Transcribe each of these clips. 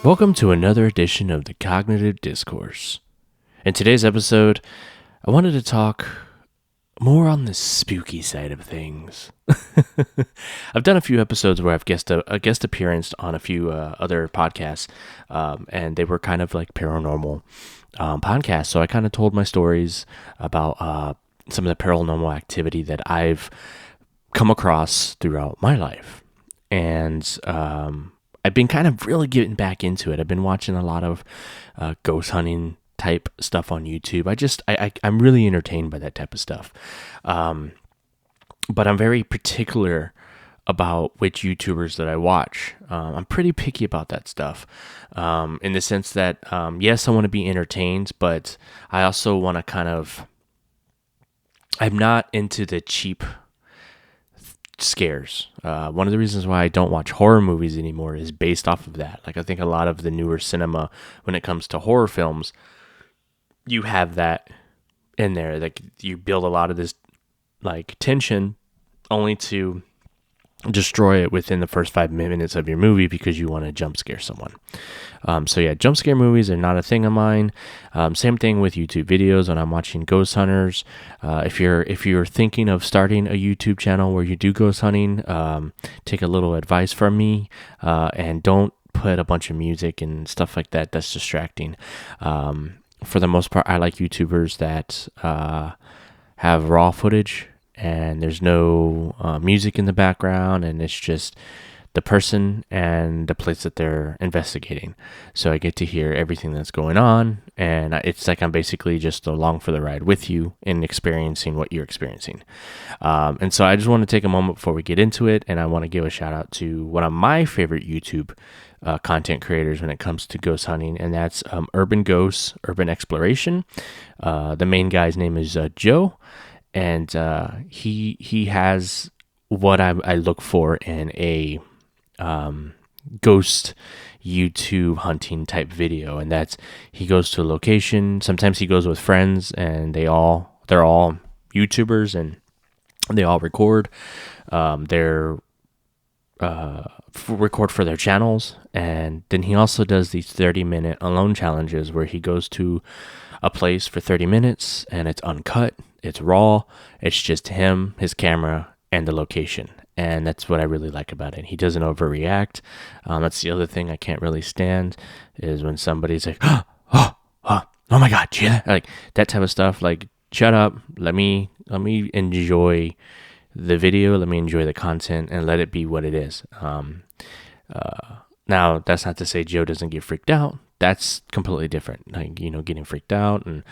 Welcome to another edition of the Cognitive Discourse. In today's episode, I wanted to talk more on the spooky side of things. I've done a few episodes where I've a guest appearance on a few other podcasts, and they were kind of like paranormal podcasts. So I kind of told my stories about some of the paranormal activity that I've come across throughout my life. And I've been kind of really getting back into it. I've been watching a lot of ghost hunting type stuff on YouTube. I'm really entertained by that type of stuff. But I'm very particular about which YouTubers that I watch. I'm pretty picky about that stuff, in the sense that, yes, I want to be entertained, but I also want to I'm not into the cheap scares. One of the reasons why I don't watch horror movies anymore is based off of that. Like, I think a lot of the newer cinema, when it comes to horror films, you have that in there. Like, you build a lot of this like tension only to destroy it within the first 5 minutes of your movie because you want to jump scare someone. So yeah, jump scare movies are not a thing of mine. Same thing with YouTube videos when I'm watching ghost hunters. If you're thinking of starting a YouTube channel where you do ghost hunting, take a little advice from me, and don't put a bunch of music and stuff like that. That's distracting. For the most part, I like YouTubers that have raw footage and there's no music in the background, and it's just the person and the place that they're investigating. So I get to hear everything that's going on, and it's like I'm basically just along for the ride with you and experiencing what you're experiencing. And so I just want to take a moment before we get into it, and I want to give a shout out to one of my favorite YouTube content creators when it comes to ghost hunting, and that's Urban Ghosts, Urban Exploration. The main guy's name is Joe, and he has what I look for in a ghost YouTube hunting type video, and that's he goes to a location. Sometimes he goes with friends, and they're all YouTubers, and they all record. Record for their channels, and then he also does these 30-minute alone challenges where he goes to a place for 30 minutes, and it's uncut, it's raw, it's just him, his camera, and the location. And that's what I really like about it. He doesn't overreact. That's the other thing I can't really stand, is when somebody's like, oh my God, yeah, like that type of stuff. Like, shut up, let me enjoy the video, let me enjoy the content, and let it be what it is. Now, that's not to say Joe doesn't get freaked out. That's completely different. Like, getting freaked out and,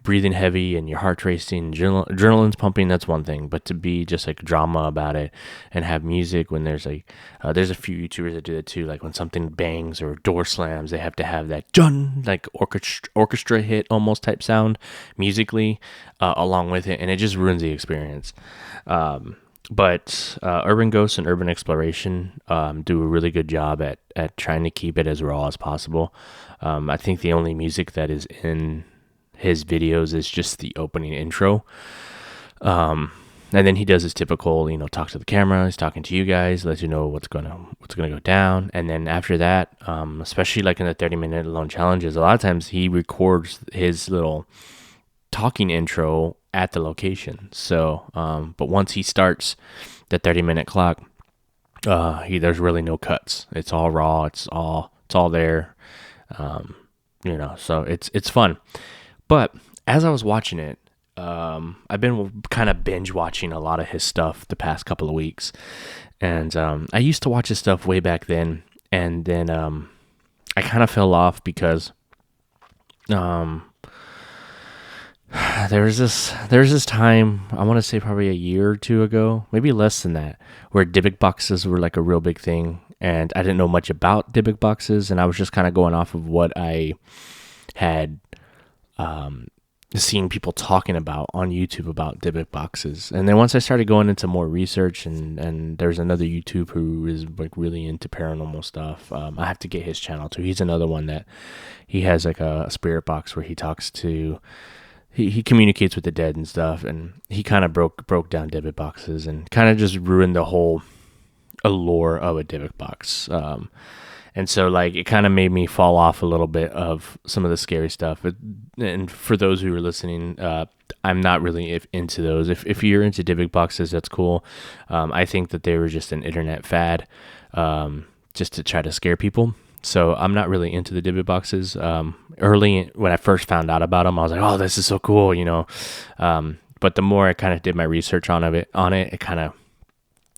breathing heavy and your heart racing, adrenaline's pumping, that's one thing. But to be just like drama about it and have music when there's like, there's a few YouTubers that do that too. Like when something bangs or door slams, they have to have that dun, like orchestra hit almost type sound musically along with it. And it just ruins the experience. But Urban Ghosts and Urban Exploration do a really good job at trying to keep it as raw as possible. I think the only music that is in his videos is just the opening intro. And then he does his typical, talk to the camera. He's talking to you guys, lets you know what's gonna go down. And then after that, especially like in the 30-minute alone challenges, a lot of times he records his little talking intro at the location. So, but once he starts the 30-minute clock, there's really no cuts. It's all raw. It's all there. So it's fun. But as I was watching it, I've been kind of binge watching a lot of his stuff the past couple of weeks. And I used to watch his stuff way back then, and then I kind of fell off because there was this time, I want to say probably a year or two ago, maybe less than that, where Dybbuk boxes were like a real big thing, and I didn't know much about Dybbuk boxes, and I was just kind of going off of what I had seen people talking about on YouTube about Dybbuk boxes. And then once I started going into more research, and there's another YouTube who is like really into paranormal stuff. I have to get his channel too. He's another one that he has like a spirit box where he talks to. He communicates with the dead and stuff, and he kind of broke down Dybbuk boxes and kind of just ruined the whole allure of a Dybbuk box. And so like it kind of made me fall off a little bit of some of the scary stuff. And for those who are listening, I'm not really into those. If you're into Dybbuk boxes, that's cool. I think that they were just an internet fad, just to try to scare people. So I'm not really into the Dybbuk boxes. Early when I first found out about them, I was like, "Oh, this is so cool," you know. But the more I kind of did my research it kind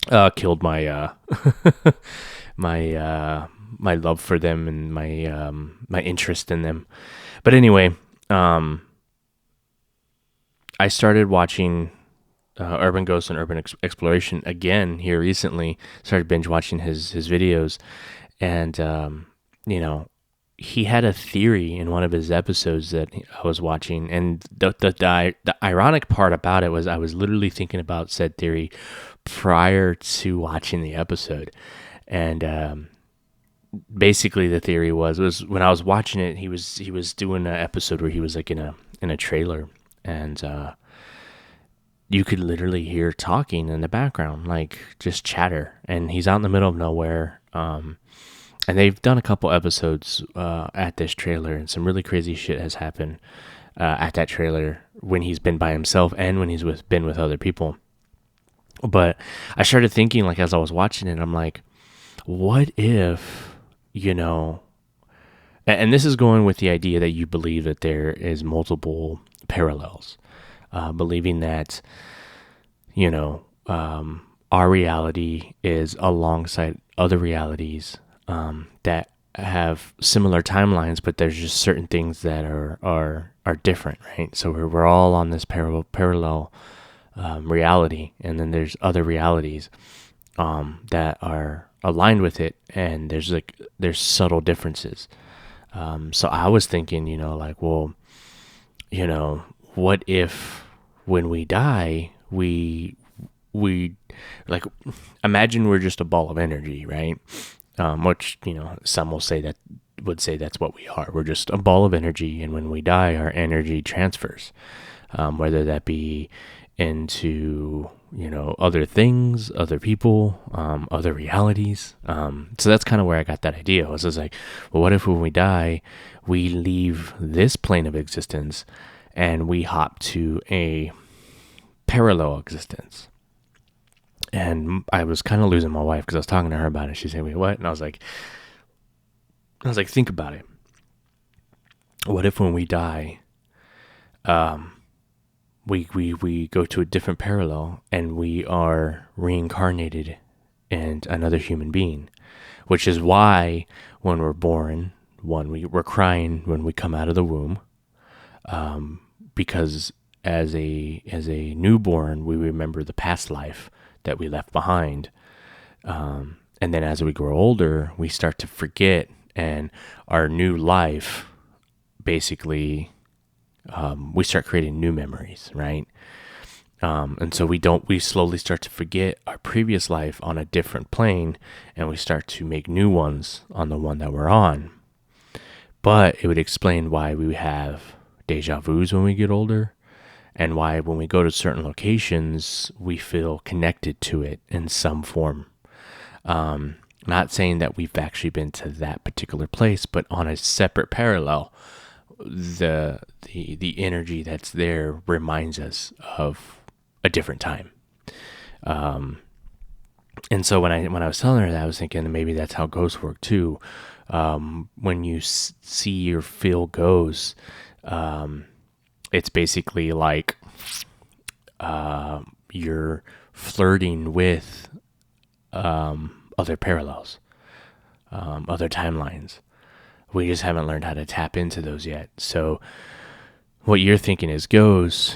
of killed my my love for them and my interest in them. But anyway, I started watching Urban Ghosts and Urban Exploration again here recently. Started binge watching his videos, and you know, he had a theory in one of his episodes that I was watching, and the ironic part about it was I was literally thinking about said theory prior to watching the episode, and basically the theory was when I was watching it, he was doing an episode where he was like in a trailer, and you could literally hear talking in the background, like just chatter, and he's out in the middle of nowhere. And they've done a couple episodes at this trailer, and some really crazy shit has happened at that trailer when he's been by himself and when he's been with other people. But I started thinking, like as I was watching it, I'm like, what if, you know, and this is going with the idea that you believe that there is multiple parallels, believing that, you know, our reality is alongside other realities that have similar timelines, but there's just certain things that are different, right? So we're all on this parallel reality, and then there's other realities that are aligned with it, and there's subtle differences. So I was thinking, you know, like, well, you know, what if when we die, we like, imagine we're just a ball of energy, right? Which, you know, some would say that's what we are. We're just a ball of energy, and when we die, our energy transfers, whether that be into, you know, other things, other people, other realities. So that's kind of where I got that idea. I was just like, well, what if when we die, we leave this plane of existence and we hop to a parallel existence? And I was kind of losing my wife because I was talking to her about it. She said, "Wait, what?" And I was like, think about it. What if when we die, we go to a different parallel and we are reincarnated in another human being, which is why when we're born, we're crying when we come out of the womb, because as a newborn, we remember the past life that we left behind. And then as we grow older, we start to forget, and our new life, basically, we start creating new memories, right? And so we slowly start to forget our previous life on a different plane, and we start to make new ones on the one that we're on. But it would explain why we have deja vus when we get older, and why when we go to certain locations, we feel connected to it in some form. Not saying that we've actually been to that particular place, but on a separate parallel, the energy that's there reminds us of a different time. And so when I was telling her that, I was thinking maybe that's how ghosts work too. When you see or feel ghosts, it's basically like you're flirting with other parallels, other timelines. We just haven't learned how to tap into those yet. So what you're thinking is ghosts,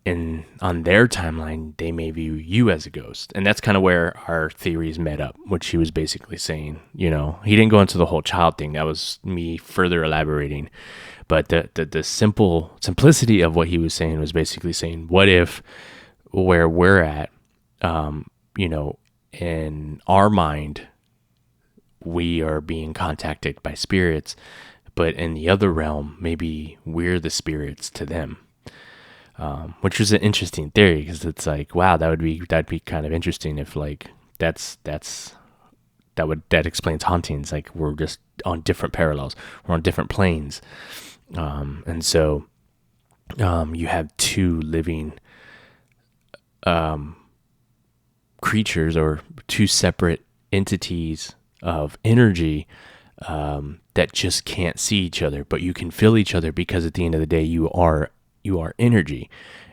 and on their timeline, they may view you as a ghost. And that's kind of where our theories met up, which he was basically saying. You know, he didn't go into the whole child thing. That was me further elaborating. But the simplicity of what he was saying was basically saying, what if where we're at, you know, in our mind, we are being contacted by spirits, but in the other realm, maybe we're the spirits to them. Which was an interesting theory, because it's like, wow, that'd be kind of interesting if, like, that's that explains hauntings. Like, we're just on different parallels, we're on different planes. And so you have two living creatures, or two separate entities of energy, that just can't see each other, but you can feel each other, because at the end of the day, you are energy,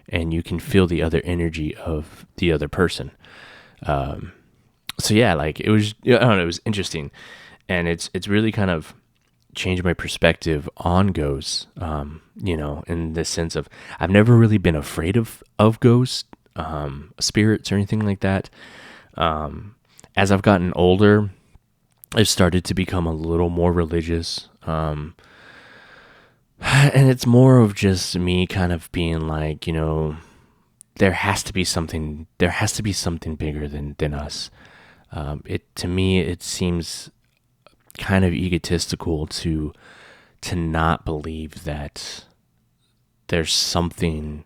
and you can feel the other energy of the other person. So yeah, like, it was, I don't know, it was interesting, and it's really kind of changed my perspective on ghosts. In the sense of, I've never really been afraid of ghosts, spirits, or anything like that. As I've gotten older, I've started to become a little more religious. And it's more of just me kind of being like, there has to be something bigger than us. To me, it seems kind of egotistical to not believe that there's something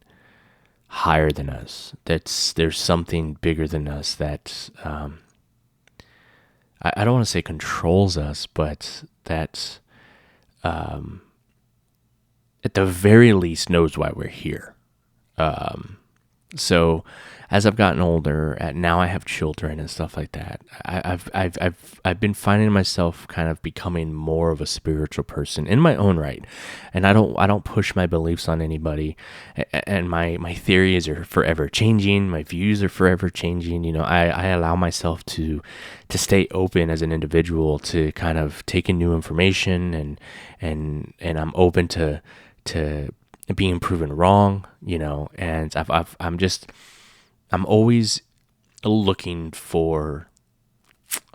higher than us, there's something bigger than us that, I don't want to say controls us, but that, at the very least, knows why we're here. So as I've gotten older, now I have children and stuff like that, I've been finding myself kind of becoming more of a spiritual person in my own right, and I don't push my beliefs on anybody, and my theories are forever changing, my views are forever changing. I allow myself to stay open as an individual, to kind of take in new information, and I'm open to being proven wrong, and I'm always looking for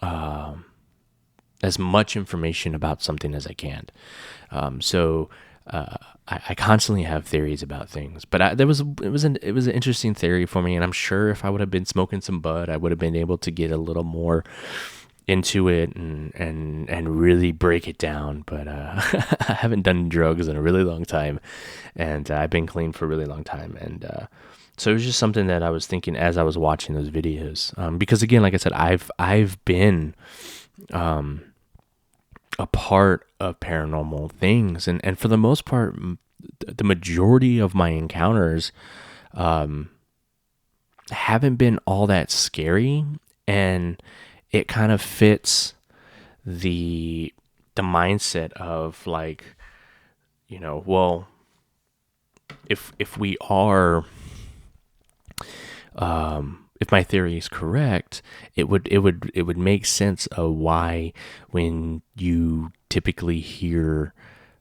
as much information about something as I can. So I constantly have theories about things, but it was an interesting theory for me, and I'm sure if I would have been smoking some bud, I would have been able to get a little more into it and really break it down. But I haven't done drugs in a really long time, and I've been clean for a really long time, and so it was just something that I was thinking as I was watching those videos, because again, like I said, I've been a part of paranormal things, and for the most part, the majority of my encounters haven't been all that scary, and it kind of fits the mindset of, like, well, if we are, if my theory is correct, it would make sense of why, when you typically hear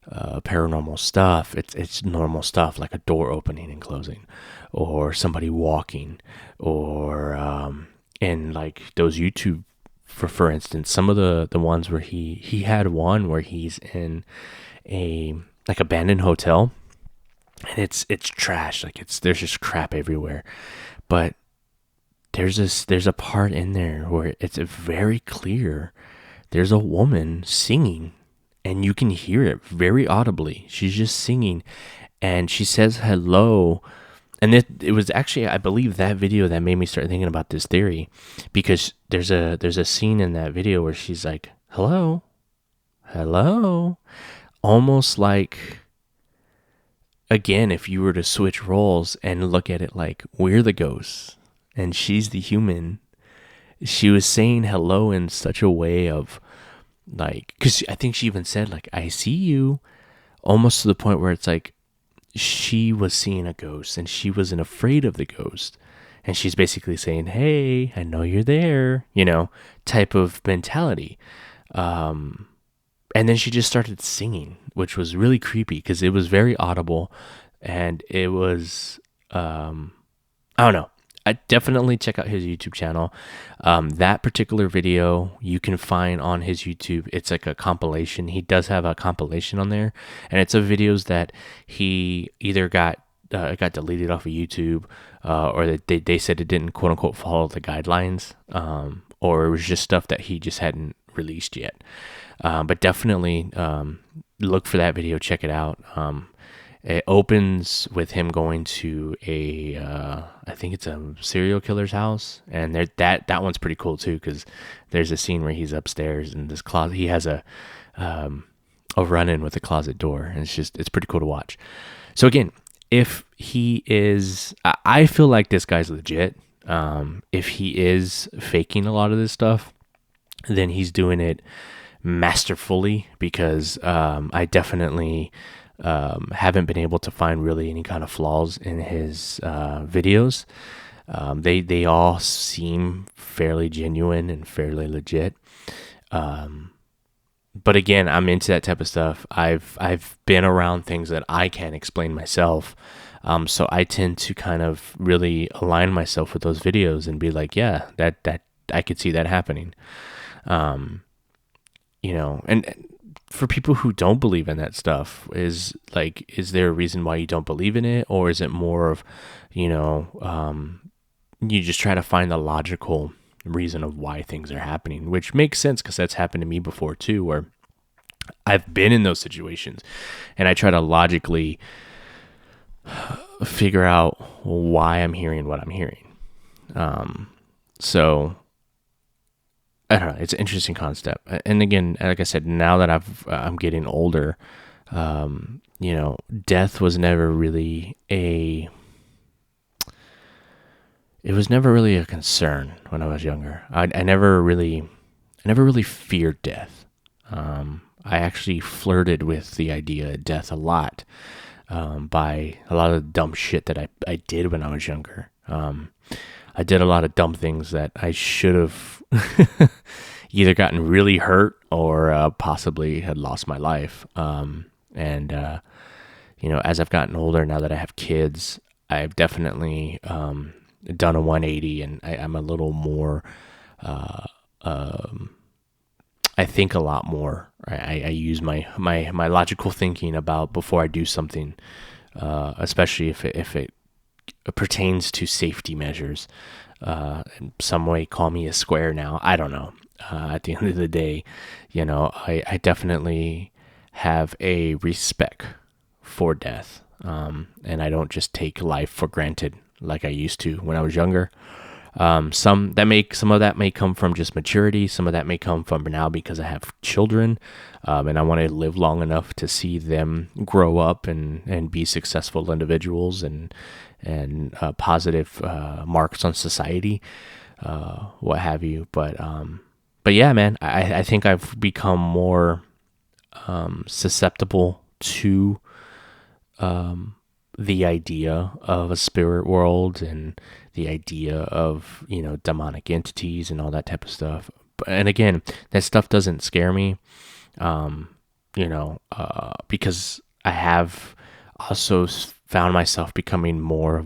paranormal stuff, it's normal stuff, like a door opening and closing, or somebody walking, or and like those YouTube, for instance, some of the ones where he had one where he's in a like abandoned hotel, and it's trash, like there's just crap everywhere, but there's a part in there where it's very clear there's a woman singing, and you can hear it very audibly. She's just singing, and she says hello. And it was actually, I believe, that video that made me start thinking about this theory, because there's a scene in that video where she's like, hello, almost like, again, if you were to switch roles and look at it like we're the ghosts and she's the human, she was saying hello in such a way of, like, because I think she even said, like, I see you, almost to the point where it's like she was seeing a ghost and she wasn't afraid of the ghost, and she's basically saying, hey, I know you're there, type of mentality. And then she just started singing, which was really creepy because it was very audible, and it was I don't know. I definitely check out his YouTube channel. That particular video you can find on his YouTube. It's like a compilation. He does have a compilation on there, and it's of videos that he either got deleted off of YouTube, or that they said it didn't, quote unquote, follow the guidelines, or it was just stuff that he just hadn't released yet. But definitely look for that video, check it out. It opens with him going to I think it's a serial killer's house, and that one's pretty cool too, because there's a scene where he's upstairs in this closet. He has a run-in with the closet door, and it's pretty cool to watch. So again, if he is, I feel like this guy's legit. If he is faking a lot of this stuff, then he's doing it masterfully, because I definitely haven't been able to find really any kind of flaws in his videos. They all seem fairly genuine and fairly legit. But again, I'm into that type of stuff. I've been around things that I can't explain myself. So I tend to kind of really align myself with those videos and be like, yeah, that I could see that happening. And for people who don't believe in that stuff, is there a reason why you don't believe in it? Or is it more of, you just try to find the logical reason of why things are happening, which makes sense, because that's happened to me before too, where I've been in those situations and I try to logically figure out why I'm hearing what I'm hearing. So I don't know. It's an interesting concept. And again, like I said, now that I'm getting older, death was never really it was never really a concern when I was younger. I never really feared death. I actually flirted with the idea of death a lot, by a lot of dumb shit that I did when I was younger. I did a lot of dumb things that I should have either gotten really hurt or possibly had lost my life. As I've gotten older, now that I have kids, I've definitely done a 180, and I'm a little more, I think a lot more. I use my logical thinking about before I do something, especially if it pertains to safety measures. In some way, call me a square now. I don't know. At the end of the day, I definitely have a respect for death, and I don't just take life for granted like I used to when I was younger. Some of that may come from just maturity. Some of that may come from now because I have children, and I want to live long enough to see them grow up and be successful individuals and positive marks on society, what have you. But yeah, man, I think I've become more susceptible to the idea of a spirit world and the idea of, demonic entities and all that type of stuff. And again, that stuff doesn't scare me, because I have also found myself becoming more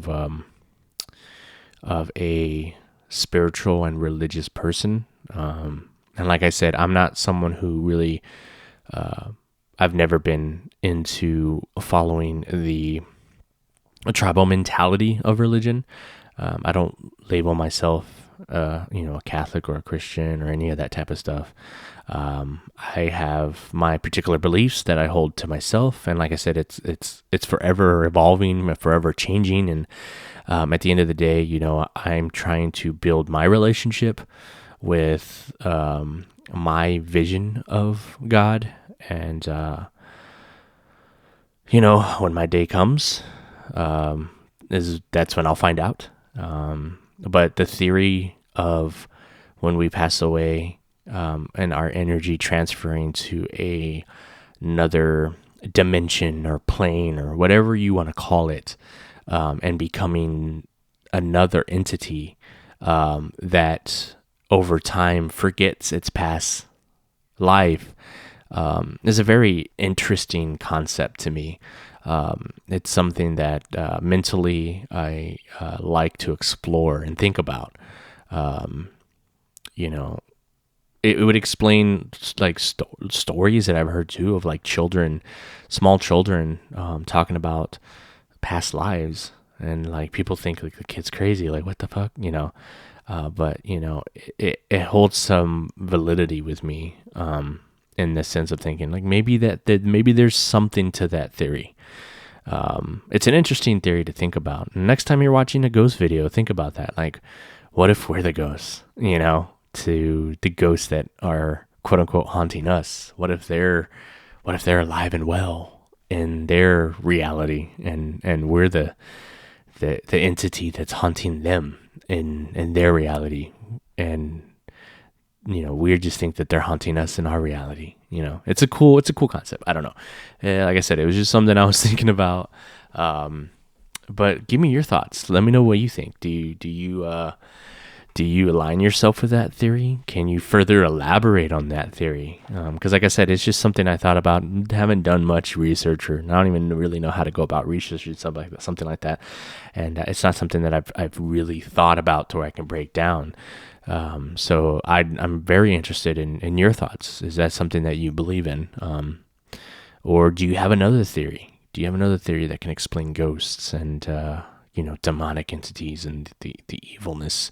of a spiritual and religious person. And like I said, I'm not someone who really, I've never been into following the tribal mentality of religion. I don't label myself, a Catholic or a Christian or any of that type of stuff. I have my particular beliefs that I hold to myself, and like I said, it's forever evolving, forever changing, and at the end of the day, I'm trying to build my relationship with my vision of God, and when my day comes, that's when I'll find out. But the theory of when we pass away, and our energy transferring to another dimension or plane or whatever you want to call it, and becoming another entity that over time forgets its past life, is a very interesting concept to me. It's something that mentally I like to explore and think about. It would explain like stories that I've heard too of like small children, talking about past lives, and like people think like the kid's crazy, like what the fuck, but it holds some validity with me, in the sense of thinking like maybe maybe there's something to that theory. It's an interesting theory to think about. Next time you're watching a ghost video, think about that. Like, what if we're the ghosts, to the ghosts that are quote unquote haunting us? What if they're alive and well in their reality, and we're the entity that's haunting them in their reality, and we just think that they're haunting us in our reality. It's a cool concept. I don't know. Like I said, it was just something I was thinking about. But give me your thoughts. Let me know what you think. Do you align yourself with that theory? Can you further elaborate on that theory? Because like I said, it's just something I thought about. Haven't done much research, or I don't even really know how to go about research or something like that. And it's not something that I've really thought about to where I can break down. So I'm very interested in your thoughts. Is that something that you believe in? Or do you have another theory? Do you have another theory that can explain ghosts and, demonic entities and the evilness?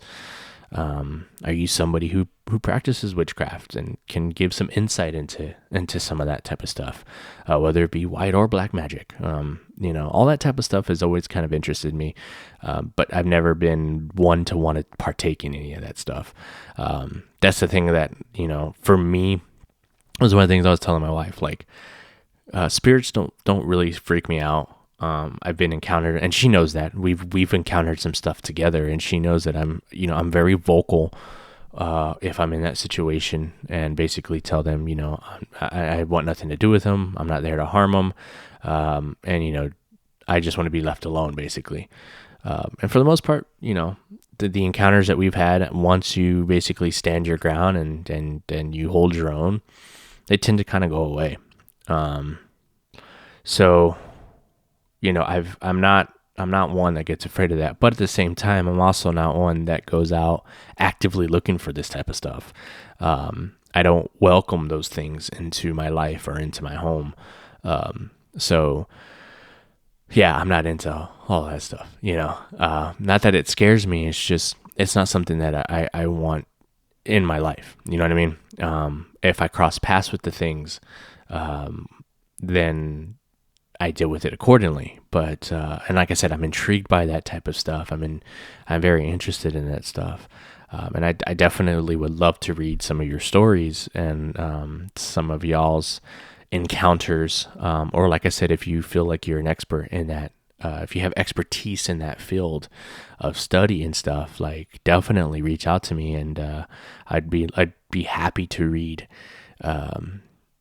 Are you somebody who practices witchcraft and can give some insight into some of that type of stuff, whether it be white or black magic? All that type of stuff has always kind of interested me, but I've never been one to want to partake in any of that stuff. That's the thing that, for me, was one of the things I was telling my wife, like, spirits don't really freak me out. I've been encountered, and she knows that we've encountered some stuff together, and she knows that I'm very vocal, if I'm in that situation, and basically tell them, I want nothing to do with them. I'm not there to harm them. And, I just want to be left alone, basically. And for the most part, the encounters that we've had, once you basically stand your ground and you hold your own, they tend to kind of go away. So, I'm not one that gets afraid of that, but at the same time, I'm also not one that goes out actively looking for this type of stuff. I don't welcome those things into my life or into my home. So yeah, I'm not into all that stuff, not that it scares me. It's not something that I want in my life. You know what I mean? If I cross paths with the things, then I deal with it accordingly. But and like I said, I'm intrigued by that type of stuff. I'm very interested in that stuff. And I definitely would love to read some of your stories and some of y'all's encounters. Or like I said, if you feel like you're an expert in that, if you have expertise in that field of study and stuff, like, definitely reach out to me, and I'd be happy to read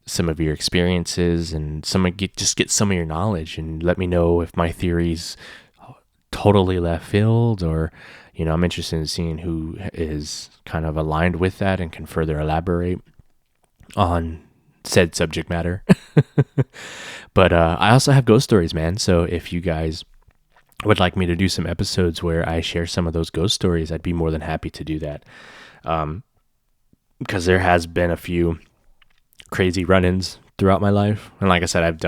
some of your experiences and just get some of your knowledge, and let me know if my theories totally left field, or I'm interested in seeing who is kind of aligned with that and can further elaborate on said subject matter. But I also have ghost stories, man. So if you guys would like me to do some episodes where I share some of those ghost stories, I'd be more than happy to do that. Because there has been a few crazy run-ins throughout my life, and like I said,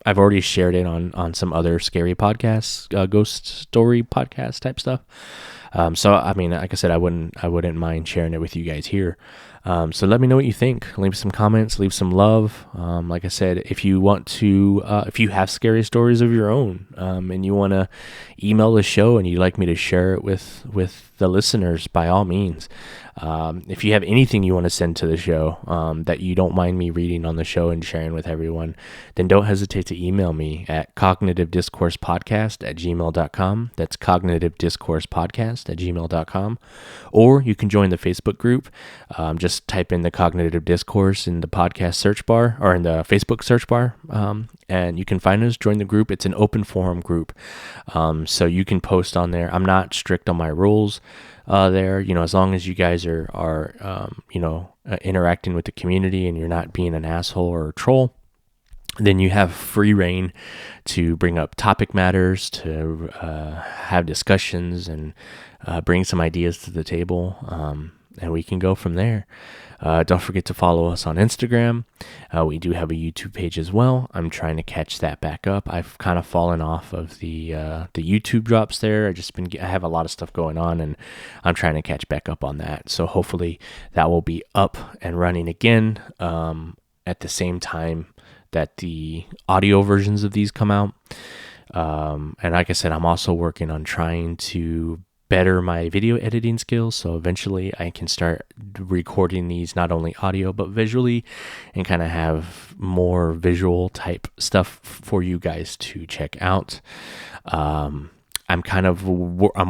I've already shared it on some other scary podcasts, ghost story podcast type stuff. So I mean, like I said, I wouldn't mind sharing it with you guys here. So let me know what you think. Leave some comments, leave some love. Like I said, if you want to, if you have scary stories of your own, and you want to email the show and you'd like me to share it with the listeners, by all means. If you have anything you want to send to the show, that you don't mind me reading on the show and sharing with everyone, then don't hesitate to email me at cognitivediscoursepodcast@gmail.com. That's cognitivediscoursepodcast@gmail.com. Or you can join the Facebook group. Just type in the Cognitive Discourse in the podcast search bar, or in the Facebook search bar, and you can find us. Join the group. It's an open forum group, so you can post on there. I'm not strict on my rules there. As long as you guys are interacting with the community and you're not being an asshole or a troll, then you have free reign to bring up topic matters, to have discussions, and bring some ideas to the table, and we can go from there. Don't forget to follow us on Instagram. We do have a YouTube page as well. I'm trying to catch that back up. I've kind of fallen off of the YouTube drops there. I have a lot of stuff going on, and I'm trying to catch back up on that. So hopefully that will be up and running again at the same time that the audio versions of these come out. And like I said, I'm also working on trying to better my video editing skills, so eventually I can start recording these not only audio but visually, and kind of have more visual type stuff for you guys to check out. I'm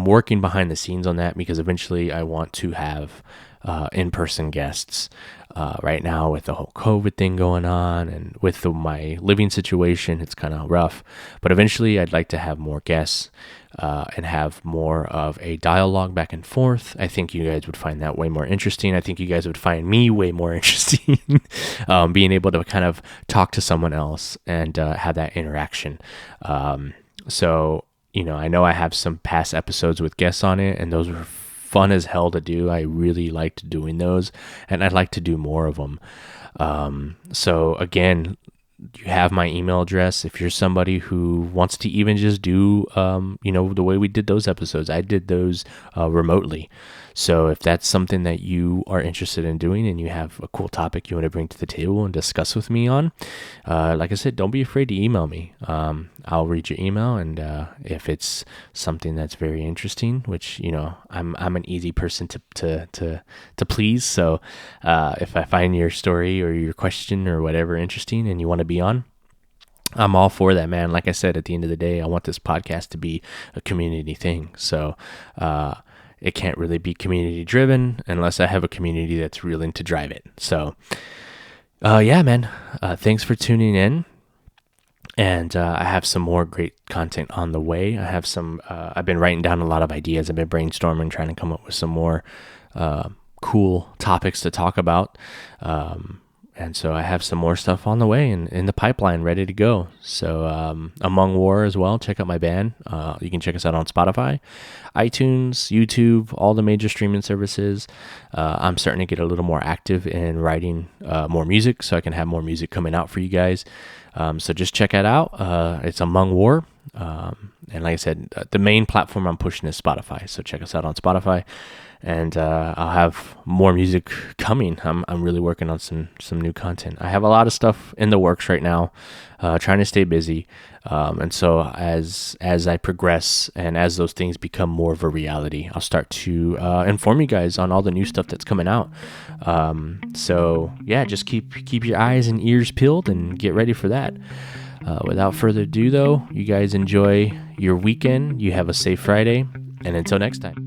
working behind the scenes on that, because eventually I want to have in-person guests. Right now, with the whole COVID thing going on and with my living situation, it's kind of rough. But eventually, I'd like to have more guests and have more of a dialogue back and forth. I think you guys would find that way more interesting. I think you guys would find me way more interesting, being able to kind of talk to someone else and have that interaction. So, I know I have some past episodes with guests on it, and those were fun as hell to do. I really liked doing those, and I'd like to do more of them. So again, you have my email address. If you're somebody who wants to even just do, the way we did those episodes, I did those remotely. So if that's something that you are interested in doing and you have a cool topic you want to bring to the table and discuss with me on, like I said, don't be afraid to email me. I'll read your email, and if it's something that's very interesting, which I'm an easy person to please. So if I find your story or your question or whatever interesting and you want to be on, I'm all for that, man. Like I said, at the end of the day, I want this podcast to be a community thing. So it can't really be community driven unless I have a community that's willing to drive it. So yeah, man, thanks for tuning in. And I have some more great content on the way. I've been writing down a lot of ideas. I've been brainstorming, trying to come up with some more cool topics to talk about. And so I have some more stuff on the way and in the pipeline, ready to go. So Among War as well. Check out my band. You can check us out on Spotify, iTunes, YouTube, all the major streaming services. I'm starting to get a little more active in writing more music, so I can have more music coming out for you guys. So just check it out. It's Among War. And like I said, the main platform I'm pushing is Spotify. So check us out on Spotify. And I'll have more music coming. I'm really working on some new content. I have a lot of stuff in the works right now, trying to stay busy. And so as I progress and as those things become more of a reality, I'll start to inform you guys on all the new stuff that's coming out. So yeah, just keep your eyes and ears peeled and get ready for that. Without further ado, though, you guys enjoy your weekend. You have a safe Friday, and until next time.